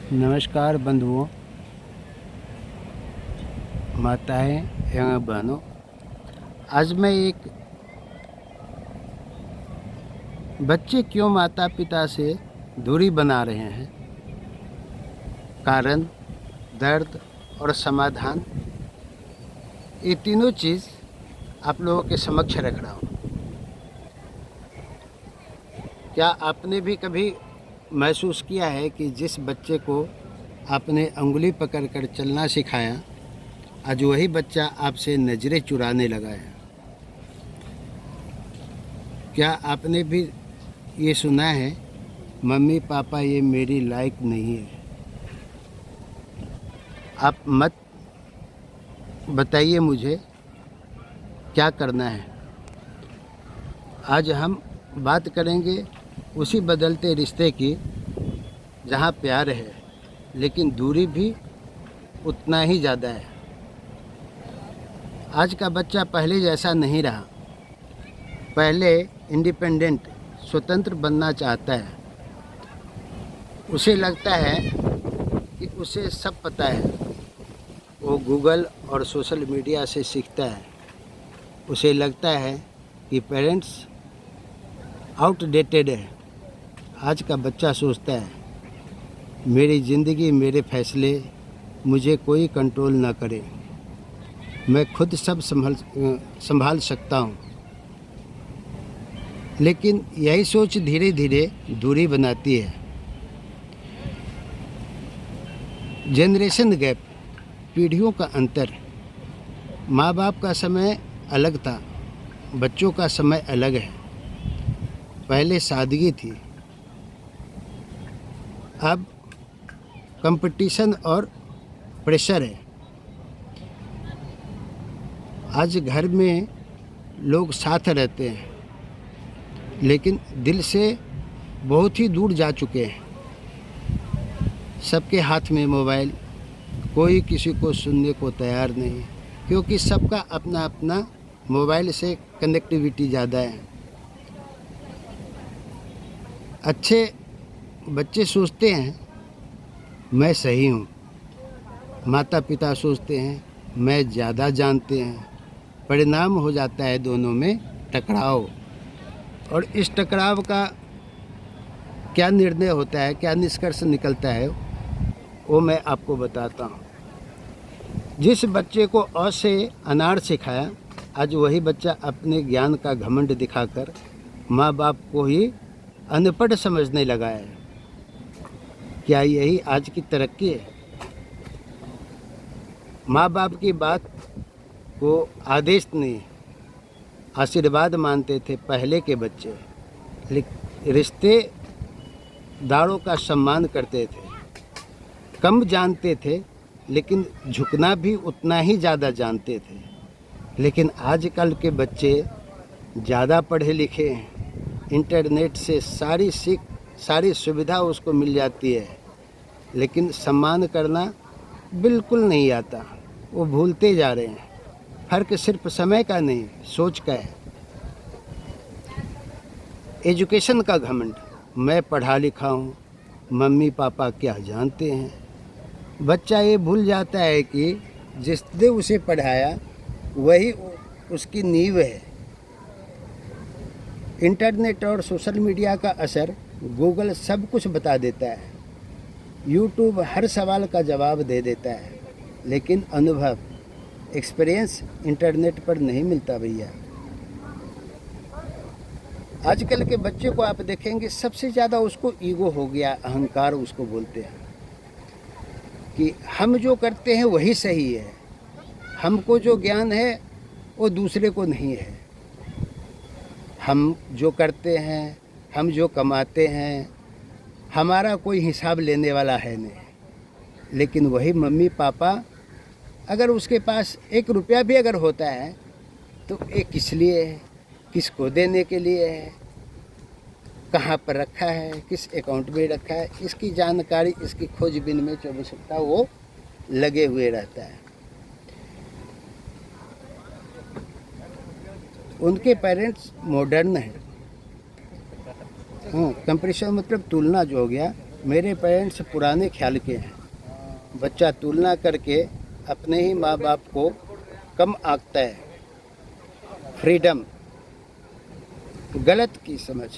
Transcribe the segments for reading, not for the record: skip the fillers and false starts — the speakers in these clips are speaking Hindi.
नमस्कार बंधुओं, माताएं एवं बहनों। आज मैं एक बच्चे क्यों माता पिता से दूरी बना रहे हैं, कारण, दर्द और समाधान, ये तीनों चीज़ आप लोगों के समक्ष रख रहा हूँ। क्या आपने भी कभी महसूस किया है कि जिस बच्चे को आपने उंगली पकड़कर चलना सिखाया, आज वही बच्चा आपसे नज़रें चुराने लगा है? क्या आपने भी ये सुना है, मम्मी पापा ये मेरी लायक नहीं है? आप मत बताइए मुझे क्या करना है। आज हम बात करेंगे उसी बदलते रिश्ते की जहाँ प्यार है लेकिन दूरी भी उतना ही ज़्यादा है। आज का बच्चा पहले जैसा नहीं रहा। पहले इंडिपेंडेंट, स्वतंत्र बनना चाहता है। उसे लगता है कि उसे सब पता है। वो गूगल और सोशल मीडिया से सीखता है। उसे लगता है कि पेरेंट्स आउटडेटेड है। आज का बच्चा सोचता है, मेरी ज़िंदगी, मेरे फैसले, मुझे कोई कंट्रोल ना करे, मैं खुद सब संभाल सकता हूँ। लेकिन यही सोच धीरे धीरे दूरी बनाती है। जनरेशन गैप, पीढ़ियों का अंतर। माँ बाप का समय अलग था, बच्चों का समय अलग है। पहले सादगी थी, अब कंपटीशन और प्रेशर है। आज घर में लोग साथ रहते हैं लेकिन दिल से बहुत ही दूर जा चुके हैं। सबके हाथ में मोबाइल, कोई किसी को सुनने को तैयार नहीं, क्योंकि सबका अपना अपना मोबाइल से कनेक्टिविटी ज़्यादा है। अच्छे बच्चे सोचते हैं मैं सही हूँ, माता पिता सोचते हैं मैं ज़्यादा जानते हैं। परिणाम हो जाता है दोनों में टकराव। और इस टकराव का क्या निर्णय होता है, क्या निष्कर्ष निकलता है, वो मैं आपको बताता हूँ। जिस बच्चे को अ से अनार सिखाया, आज वही बच्चा अपने ज्ञान का घमंड दिखाकर माँ बाप को ही अनपढ़ समझने लगा है। क्या यही आज की तरक्की है? माँ बाप की बात को आदेश नहीं, आशीर्वाद मानते थे पहले के बच्चे। रिश्तेदारों का सम्मान करते थे, कम जानते थे लेकिन झुकना भी उतना ही ज़्यादा जानते थे। लेकिन आजकल के बच्चे ज़्यादा पढ़े लिखे हैं, इंटरनेट से सारी सुविधा उसको मिल जाती है, लेकिन सम्मान करना बिल्कुल नहीं आता। वो भूलते जा रहे हैं। फ़र्क सिर्फ समय का नहीं, सोच का है। एजुकेशन का घमंड, मैं पढ़ा लिखा हूँ, मम्मी पापा क्या जानते हैं। बच्चा ये भूल जाता है कि जिसने उसे पढ़ाया वही उसकी नींव है। इंटरनेट और सोशल मीडिया का असर, गूगल सब कुछ बता देता है, यूट्यूब हर सवाल का जवाब दे देता है, लेकिन अनुभव, एक्सपीरियंस इंटरनेट पर नहीं मिलता भैया। आजकल के बच्चे को आप देखेंगे, सबसे ज़्यादा उसको ईगो हो गया, अहंकार उसको बोलते हैं कि हम जो करते हैं वही सही है, हमको जो ज्ञान है वो दूसरे को नहीं है। हम जो करते हैं, हम जो कमाते हैं, हमारा कोई हिसाब लेने वाला है नहीं। लेकिन वही मम्मी पापा, अगर उसके पास 1 रुपया भी अगर होता है तो ये किस लिए है, किसको देने के लिए है, कहाँ पर रखा है, किस अकाउंट में रखा है, इसकी जानकारी, इसकी खोजबीन में 24 घंटा वो लगे हुए रहता है। उनके पेरेंट्स मॉडर्न हैं। कंपैरिजन मतलब तुलना जो हो गया, मेरे पेरेंट्स पुराने ख्याल के हैं। बच्चा तुलना करके अपने ही माँ बाप को कम आंकता है। फ्रीडम गलत की समझ।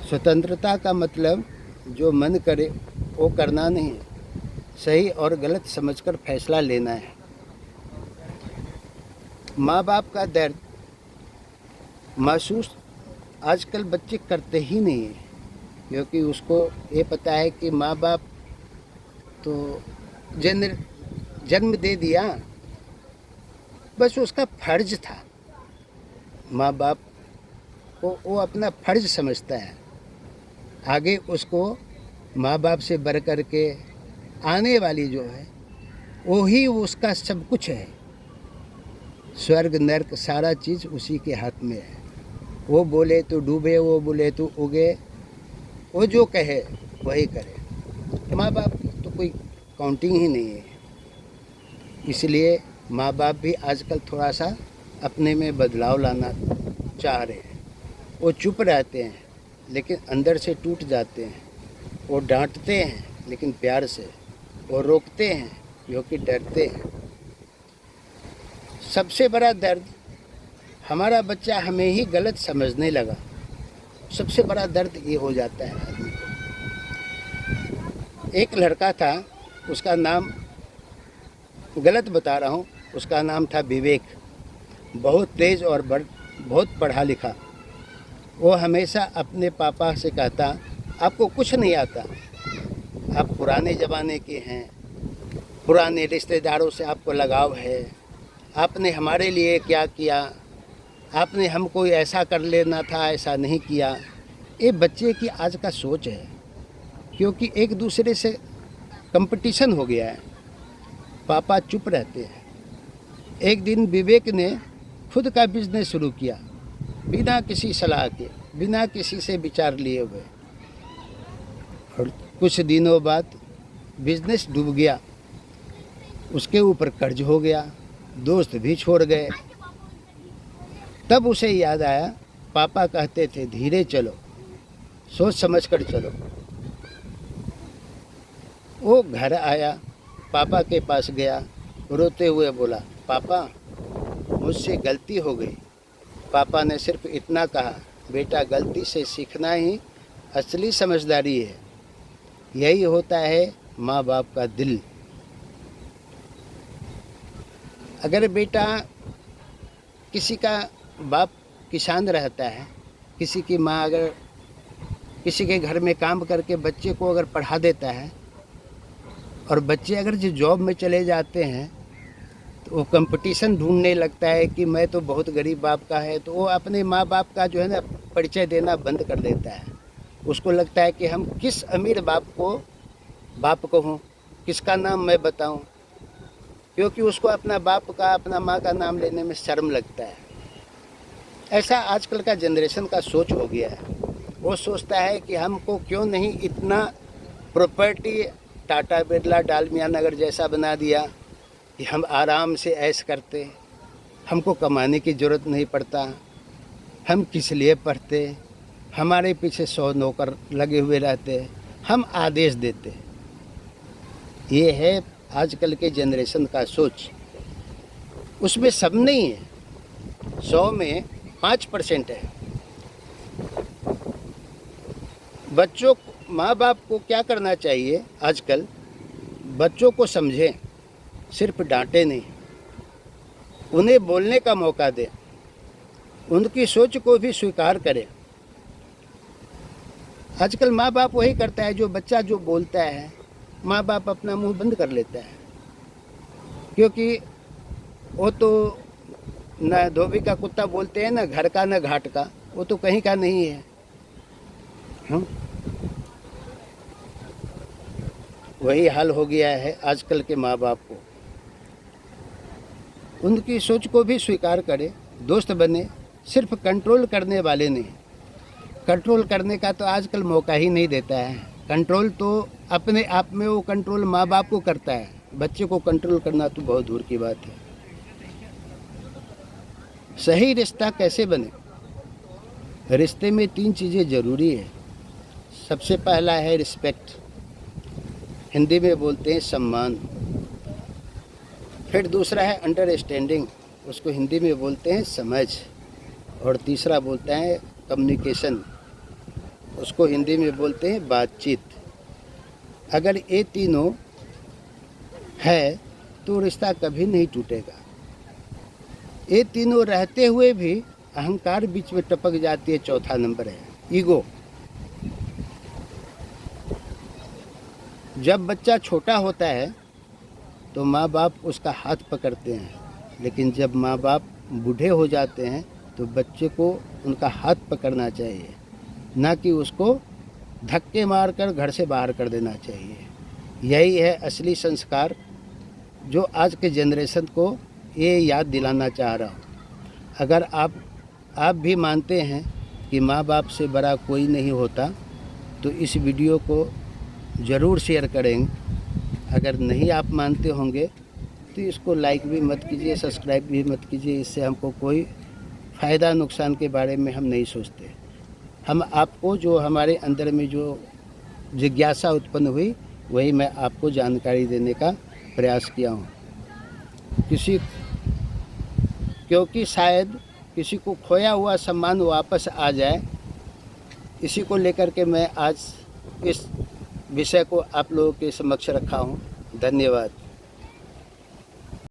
स्वतंत्रता का मतलब जो मन करे वो करना नहीं है, सही और गलत समझकर फैसला लेना है। माँ बाप का दर्द महसूस आजकल बच्चे करते ही नहीं हैं, क्योंकि उसको ये पता है कि माँ बाप तो जन्म दे दिया, बस उसका फर्ज था। माँ बाप को वो अपना फर्ज समझता है। आगे उसको माँ बाप से बढ़ कर के आने वाली जो है वही उसका सब कुछ है। स्वर्ग नर्क सारा चीज़ उसी के हाथ में है। वो बोले तो डूबे, वो बोले तो उगे, वो जो कहे वही करे। माँ बाप की तो कोई काउंटिंग ही नहीं है। इसलिए माँ बाप भी आजकल थोड़ा सा अपने में बदलाव लाना चाह रहे हैं। वो चुप रहते हैं लेकिन अंदर से टूट जाते हैं। वो डांटते हैं लेकिन प्यार से। वो रोकते हैं क्योंकि डरते हैं। सबसे बड़ा दर्द हमारा बच्चा हमें ही गलत समझने लगा। सबसे बड़ा दर्द ये हो जाता है आदमी को। एक लड़का था, उसका नाम गलत बता रहा हूँ, उसका नाम था विवेक। बहुत तेज़ और बहुत पढ़ा लिखा। वो हमेशा अपने पापा से कहता, आपको कुछ नहीं आता, आप पुराने ज़माने के हैं, पुराने रिश्तेदारों से आपको लगाव है, आपने हमारे लिए क्या किया, आपने हमको ऐसा कर लेना था, ऐसा नहीं किया। ये बच्चे की आज का सोच है, क्योंकि एक दूसरे से कंपटीशन हो गया है। पापा चुप रहते हैं। एक दिन विवेक ने खुद का बिजनेस शुरू किया, बिना किसी सलाह के, बिना किसी से विचार लिए हुए। और कुछ दिनों बाद बिजनेस डूब गया, उसके ऊपर कर्ज हो गया, दोस्त भी छोड़ गए। तब उसे याद आया, पापा कहते थे धीरे चलो, सोच समझ कर चलो। वो घर आया, पापा के पास गया, रोते हुए बोला, पापा मुझसे गलती हो गई। पापा ने सिर्फ इतना कहा, बेटा गलती से सीखना ही असली समझदारी है। यही होता है माँ बाप का दिल। अगर बेटा किसी का बाप किसान रहता है, किसी की माँ अगर किसी के घर में काम करके बच्चे को अगर पढ़ा देता है, और बच्चे अगर जो जॉब में चले जाते हैं तो वो कंपटीशन ढूंढने लगता है कि मैं तो बहुत गरीब बाप का है, तो वो अपने माँ बाप का जो है ना परिचय देना बंद कर देता है। उसको लगता है कि हम किस अमीर बाप को हूँ, किसका नाम मैं बताऊँ, क्योंकि उसको अपना बाप का, अपना माँ का नाम लेने में शर्म लगता है। ऐसा आजकल का जनरेशन का सोच हो गया है। वो सोचता है कि हमको क्यों नहीं इतना प्रॉपर्टी टाटा बिरला डालमिया नगर जैसा बना दिया कि हम आराम से ऐश करते, हमको कमाने की ज़रूरत नहीं पड़ता, हम किस लिए पढ़ते, हमारे पीछे 100 नौकर लगे हुए रहते, हम आदेश देते। ये है आजकल के जनरेशन का सोच। उसमें सब नहीं है, 100 में 5% है। बच्चों, माँ बाप को क्या करना चाहिए आजकल, बच्चों को समझें, सिर्फ डांटे नहीं, उन्हें बोलने का मौका दें, उनकी सोच को भी स्वीकार करें। आजकल माँ बाप वही करता है, जो बच्चा जो बोलता है माँ बाप अपना मुंह बंद कर लेता है, क्योंकि वो तो न धोबी का कुत्ता बोलते हैं, न घर का न घाट का, वो तो कहीं का नहीं है। वही हाल हो गया है आजकल के माँ बाप को। उनकी सोच को भी स्वीकार करें, दोस्त बने, सिर्फ कंट्रोल करने वाले नहीं। कंट्रोल करने का तो आजकल मौका ही नहीं देता है। कंट्रोल तो अपने आप में वो कंट्रोल माँ बाप को करता है, बच्चे को कंट्रोल करना तो बहुत दूर की बात है। सही रिश्ता कैसे बने? रिश्ते में 3 चीज़ें ज़रूरी है। सबसे पहला है रिस्पेक्ट। हिंदी में बोलते हैं सम्मान। फिर दूसरा है अंडरस्टैंडिंग, उसको हिंदी में बोलते हैं समझ। और तीसरा बोलता है कम्युनिकेशन, उसको हिंदी में बोलते हैं बातचीत। अगर ये तीनों है तो रिश्ता कभी नहीं टूटेगा। ये तीनों रहते हुए भी अहंकार बीच में टपक जाती है, चौथा नंबर है ईगो। जब बच्चा छोटा होता है तो माँ बाप उसका हाथ पकड़ते हैं, लेकिन जब माँ बाप बूढ़े हो जाते हैं तो बच्चे को उनका हाथ पकड़ना चाहिए, ना कि उसको धक्के मारकर घर से बाहर कर देना चाहिए। यही है असली संस्कार जो आज के जनरेशन को ये याद दिलाना चाह रहा हूँ। अगर आप भी मानते हैं कि माँ बाप से बड़ा कोई नहीं होता तो इस वीडियो को ज़रूर शेयर करेंगे। अगर नहीं आप मानते होंगे तो इसको लाइक भी मत कीजिए, सब्सक्राइब भी मत कीजिए। इससे हमको कोई फ़ायदा नुकसान के बारे में हम नहीं सोचते। हम आपको जो हमारे अंदर में जो जिज्ञासा उत्पन्न हुई वही मैं आपको जानकारी देने का प्रयास किया हूँ। क्योंकि शायद किसी को खोया हुआ सम्मान वापस आ जाए, इसी को लेकर के मैं आज इस विषय को आप लोगों के समक्ष रखा हूँ। धन्यवाद।